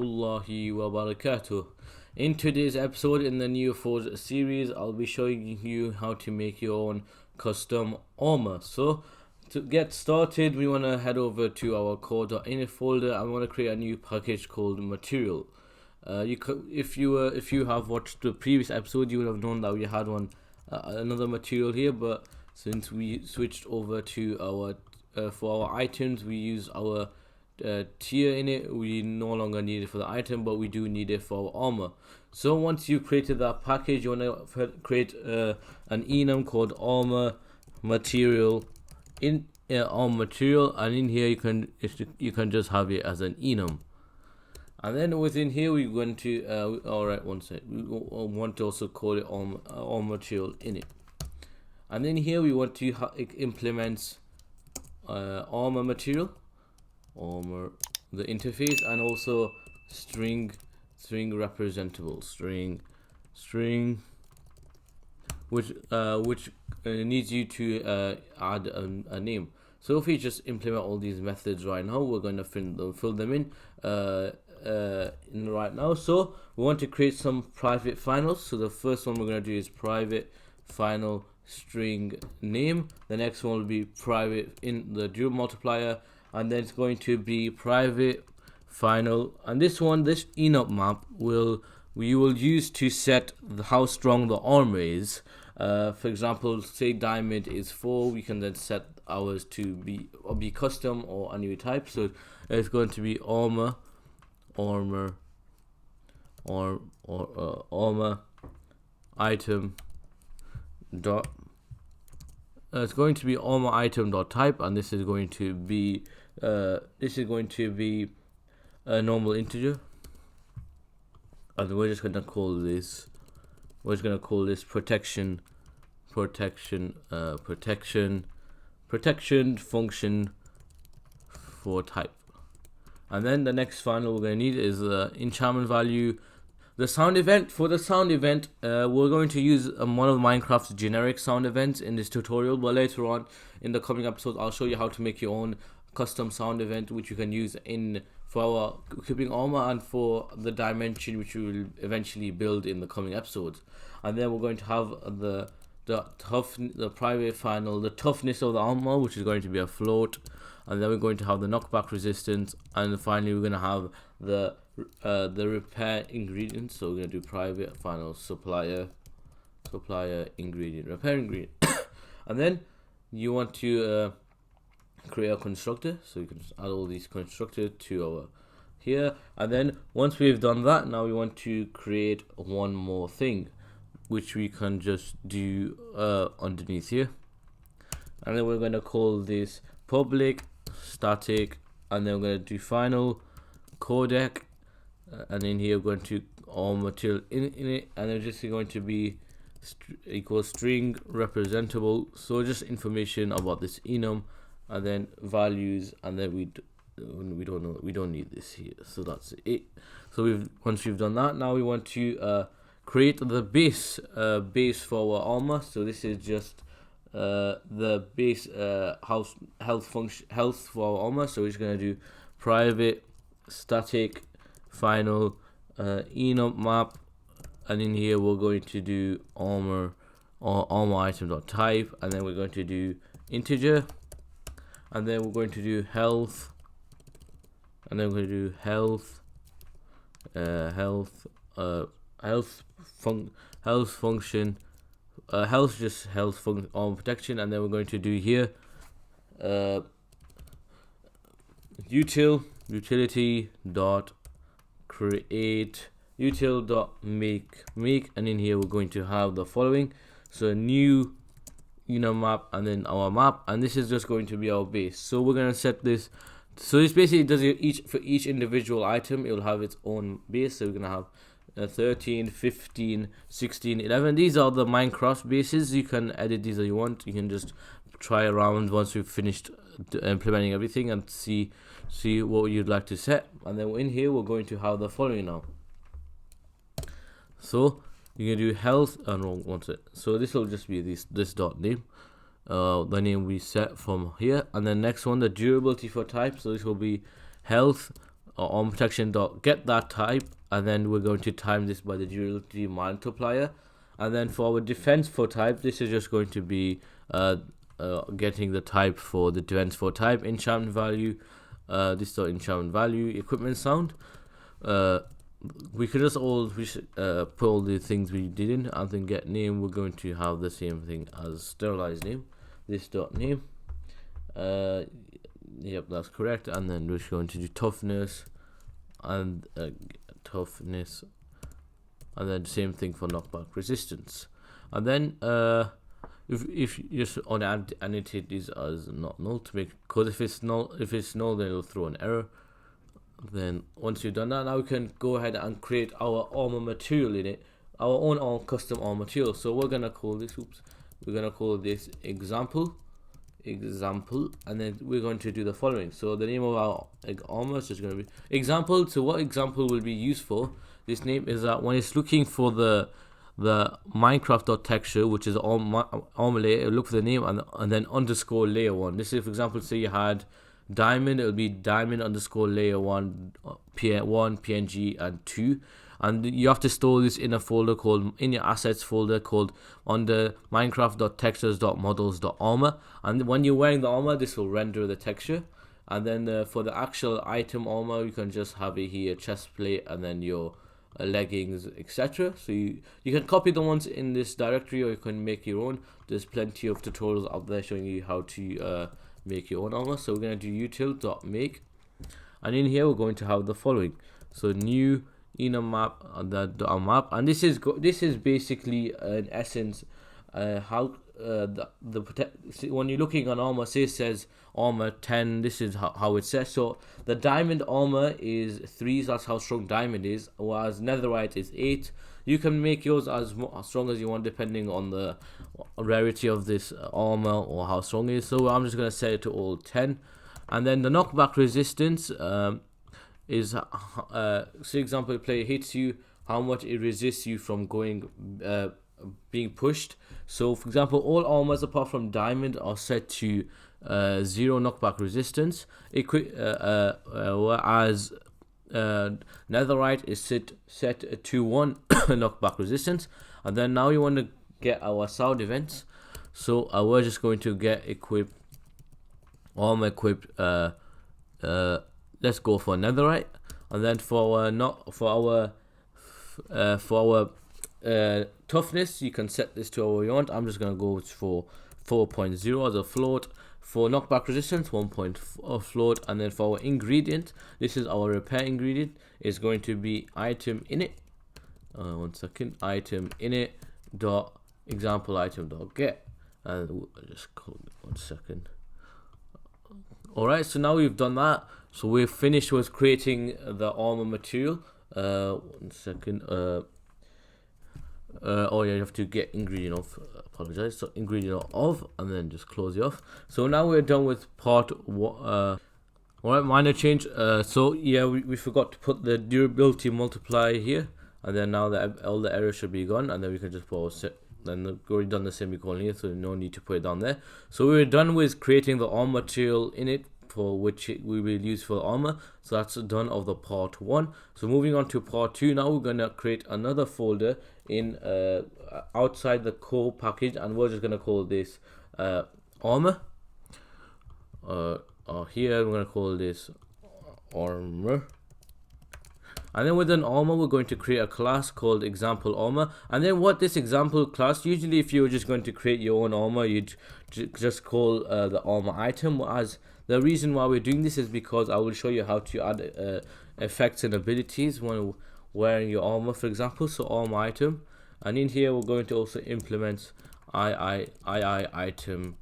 Allahi wa barakatuh. In today's episode in the NeoForge series, I'll be showing you how to make your own custom armor. So to get started, we want to head over to our code.init folder and we want to create a new package called material. If you have watched the previous episode, you would have known that we had another material here, but since we switched over to our for our items, we use our tier in it. We no longer need it for the item, but we do need it for our armor. So once you created that package, you want to create an enum called armor material armor material, and in here you can just have it as an enum. And then within here we're going to alright, one sec, we want to also call it armor material in it. And then here we want to implement armor material, the interface, and also string representable string which needs you to add a name. So if we just implement all these methods right now, we're going to fill them in right now. So we want to create some private finals. So the first one we're going to do is private final string name. The next one will be private in the dual multiplier, and then it's going to be private final. And this enum map we will use to set how strong the armor is. For example, say diamond is 4, we can then set ours to be custom or a new type. So it's going to be armor item dot it's going to be armor item dot type, and this is going to be a normal integer, and we're just going to call this protection function for type. And then the next final we're going to need is the enchantment value. The sound event. For the sound event, we're going to use one of Minecraft's generic sound events in this tutorial, but later on in the coming episodes I'll show you how to make your own custom sound event, which you can use for our equipping armor and for the dimension, which we will eventually build in the coming episodes. And then we're going to have the private final, the toughness of the armor, which is going to be a float, and then we're going to have the knockback resistance, and finally we're going to have the repair ingredients. So we're going to do private final supplier ingredient, repair ingredient. And then you want to create a constructor, so you can just add all these constructors to our here. And then once we've done that, now we want to create one more thing, which we can just do underneath here. And then we're going to call this public static, and then we're going to do final codec, and in here we're going to armor material in it, and then just going to be equal string representable, so just information about this enum, and then values, and then we don't need this here, so that's it. So once we've done that, now we want to create the base for our armor. So this is just the base health for our armor. So we're just going to do private static final enum map, and in here we're going to do armor item dot type, and then we're going to do integer, and then we're going to do health, and then we're going to do health function, armor protection, and then we're going to do here utility dot create util dot make, and in here we're going to have the following. So a new enum map, and then our map, and this is just going to be our base. So we're going to set this, so this basically does for each individual item, it will have its own base. So we're going to have 13, 15, 16, 11. These are the Minecraft bases. You can edit these as you want. You can just try around once we've finished implementing everything and see what you'd like to set. And then in here we're going to have the following now. So you can do health and wrong one set. So this will just be this dot name, the name we set from here. And then next one, the durability for type. So this will be health armor protection dot get that type, and then we're going to time this by the durability multiplier. And then for our defense for type, this is just going to be getting the type for the defense for type, enchantment value, this dot enchantment value, equipment sound. We could just put all the things we did in, and then get name. We're going to have the same thing as sterilized name, this dot name. Yep, that's correct. And then we're going to do toughness and toughness, and then same thing for knockback resistance. And then if you just on annotate these as not null to make, because if it's null then it'll throw an error. Then once you've done that, now we can go ahead and create our armor material in it, our own custom armor material. So we're gonna call this example, and then we're going to do the following. So the name of our armor is just going to be example. So what example will be used for? This name is that when it's looking for the Minecraft.texture, which is armor layer, look for the name and then underscore layer 1. This is, for example, say you had diamond, it'll be diamond underscore layer 1, PNG and 2. And you have to store this in a folder called, in your assets folder called under minecraft.textures.models.armor. And when you're wearing the armor, this will render the texture. And then for the actual item armor, you can just have it here, chest plate, and then your leggings, etc. So you can copy the ones in this directory, or you can make your own. There's plenty of tutorials out there showing you how to make your own armor. So we're going to do util.make. And in here, we're going to have the following. So new inner map, map, and this is basically in essence how when you're looking on armor, say it says armor 10, this is how it says. So the diamond armor is 3, so that's how strong diamond is, whereas netherite is 8. You can make yours as strong as you want depending on the rarity of this armor or how strong it is. So I'm just going to set it to all 10. And then the knockback resistance is, say example, player hits you, how much it resists you from going being pushed. So for example, all armors apart from diamond are set to 0 knockback resistance, whereas netherite is set to 1 knockback resistance. And then now you want to get our sound events, so we're just going to get equip armor equipped. Let's go for netherite, and then for our toughness, you can set this to what you want. I'm just gonna go for 4.0 as a float. For knockback resistance, 1.4 float, and then for our ingredient, this is our repair ingredient. Is going to be item init. Item init dot example item dot get, and we'll just call it 1 second. Alright, so now we've done that. So we're finished with creating the armor material. 1 second. Oh yeah, you have to get ingredient of. Apologize. So ingredient of, and then just close it off. So now we're done with part 1. Alright, minor change. So yeah, we forgot to put the durability multiplier here, and then now that all the errors should be gone, and then we can just pause it. Then we've already done the semicolon here, so no need to put it down there. So we're done with creating the armor material in it, for which we will use for armor. So that's done of the part 1. So moving on to part 2, now we're gonna create another folder in outside the core package, and we're just gonna call this armor. Here we're gonna call this armor. And then within armor, we're going to create a class called example armor. And then what this example class, usually if you were just going to create your own armor, you'd just call the armor item. As the reason why we're doing this is because I will show you how to add effects and abilities when wearing your armor, for example. So armor item, and in here we're going to also implement item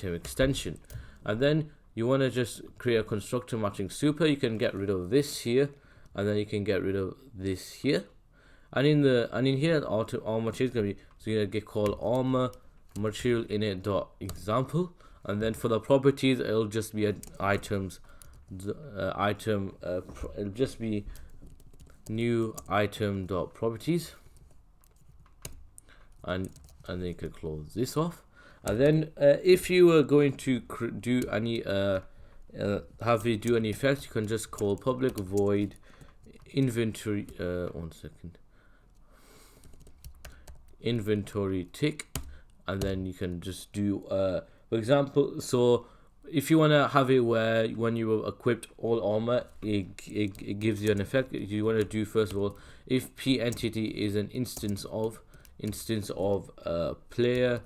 extension. And then you want to just create a constructor matching super. You can get rid of this here, and then you can get rid of this here. And in here, armor material is gonna be, so you're gonna get called armor material init dot example. And then for the properties, it'll just be items. It'll just be new item dot properties. And then you can close this off. And then if you were going to do any have it do any effect, you can just call public void inventory, one second, inventory tick, and then you can just do for example, so if you want to have it where when you have equipped all armor, it gives you an effect. You want to do, first of all, if p entity is an instance of player,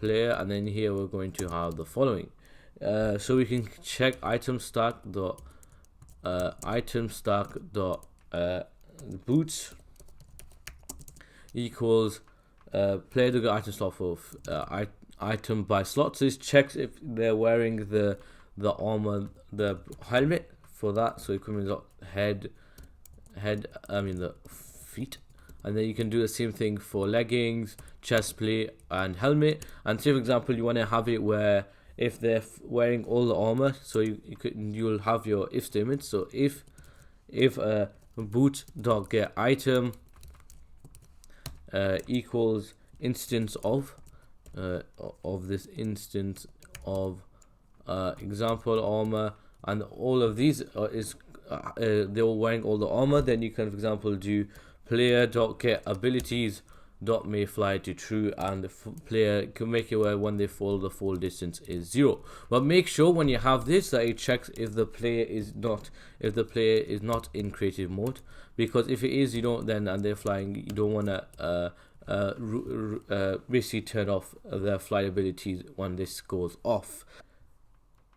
and then here we're going to have the following. So we can check item stack dot boots equals player to get item slot for item by slot. So it checks if they're wearing the armor, the helmet for that. So it comes up head, the feet, and then you can do the same thing for leggings, chest plate, and helmet. And say for example you want to have it where if they're wearing all the armor, so you'll have your if statement. So if boot dot get item equals instance of this instance of example armor, and all of these they're all wearing all the armor, then you can, for example, do player dot get abilities dot may fly to true, and the player can make it where when they fall, the fall distance is 0. But make sure when you have this that it checks if the player is not in creative mode, because if it is, you don't then, and they're flying, you don't want to basically turn off their fly abilities when this goes off.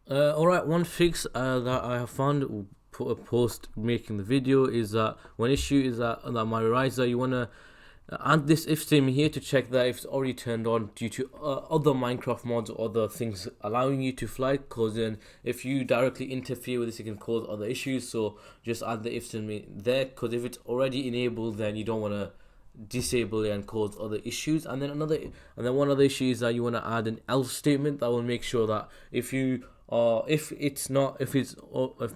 Alright, one fix that I have found post making the video is that one issue is that my riser, you want to add this if statement here to check that if it's already turned on due to other Minecraft mods or other things allowing you to fly, because then if you directly interfere with this, it can cause other issues. So just add the if statement there, because if it's already enabled, then you don't want to disable it and cause other issues. And then one other issue is that you want to add an else statement that will make sure that if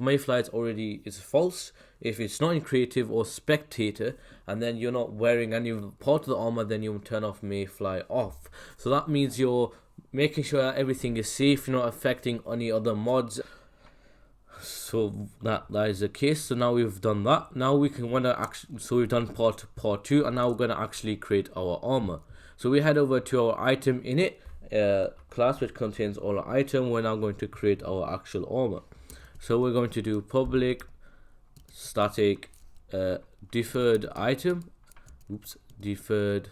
mayfly already is false, if it's not in creative or spectator, and then you're not wearing any part of the armor, then you will turn off mayfly off. So that means you're making sure that everything is safe, you're not affecting any other mods. So that is the case. So now we've done that. Now we can so we've done part 2, and now we're going to actually create our armor. So we head over to our item init class, which contains all our item. We're now going to create our actual armor. So we're going to do public static deferred item, deferred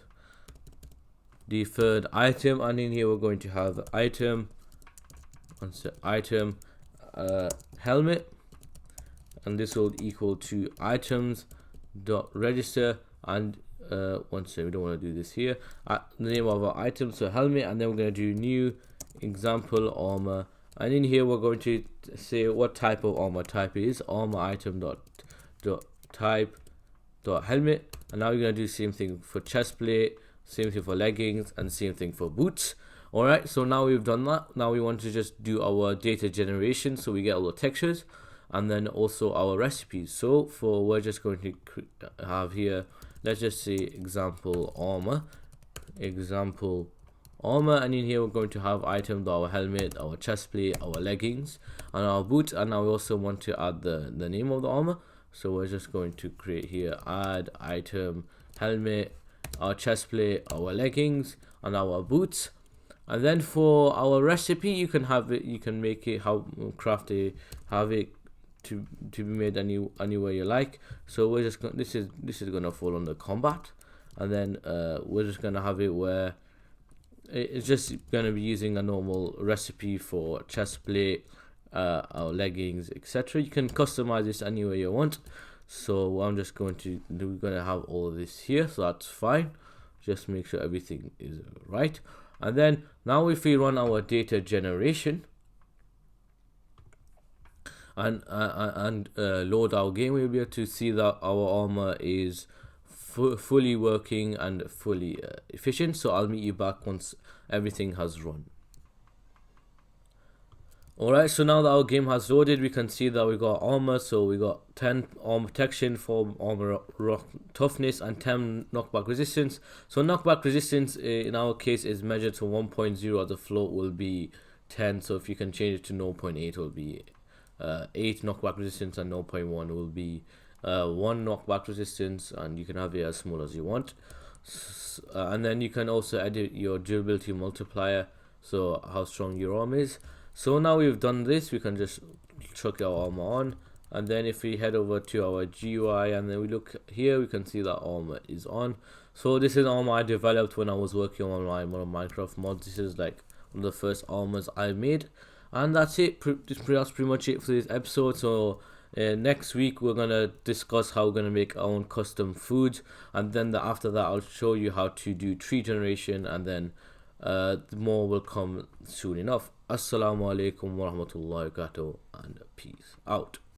item, and in here we're going to have item helmet, and this will equal to items dot register, and one second, we don't want to do this here, the name of our item, so helmet, and then we're going to do new example armor, and in here we're going to say what type of armor type it is, armor item dot type dot helmet. And now we're going to do the same thing for chest plate, same thing for leggings, and same thing for boots. Alright, so now we've done that. Now we want to just do our data generation, so we get all the textures and then also our recipes. So we're just going to have here, let's just say example armor, and in here we're going to have item, our helmet, our chest plate, our leggings, and our boots. And now we also want to add the name of the armor, so we're just going to create here add item helmet, our chest plate, our leggings, and our boots. And then for our recipe, you can make it have it to be made any way you like. So we're just this is gonna fall under combat, and then we're just gonna have it where it's just gonna be using a normal recipe for chest plate, our leggings, etc. You can customize this any way you want. So I'm just going to we're gonna have all of this here, so that's fine. Just make sure everything is right. And then now if we run our data generation and load our game, we'll be able to see that our armor is fully working and fully efficient. So I'll meet you back once everything has run. Alright, so now that our game has loaded, we can see that we got armor. So we got 10 armor protection, 4 armor rock toughness, and 10 knockback resistance. So knockback resistance in our case is measured to 1.0, the float will be 10. So if you can change it to 0.8, it will be 8 knockback resistance, and 0.1 will be 1 knockback resistance, and you can have it as small as you want. And then you can also edit your durability multiplier, so how strong your arm is. So now we've done this, we can just chuck our armor on, and then if we head over to our GUI and then we look here, we can see that armor is on. So this is armor I developed when I was working on my Minecraft mods. This is like one of the first armors I made, and that's it. That's pretty much it for this episode. So next week we're gonna discuss how we're gonna make our own custom foods, and then after that I'll show you how to do tree generation, and then more will come soon enough. Assalamu alaikum warahmatullahi wabarakatuh, and peace out.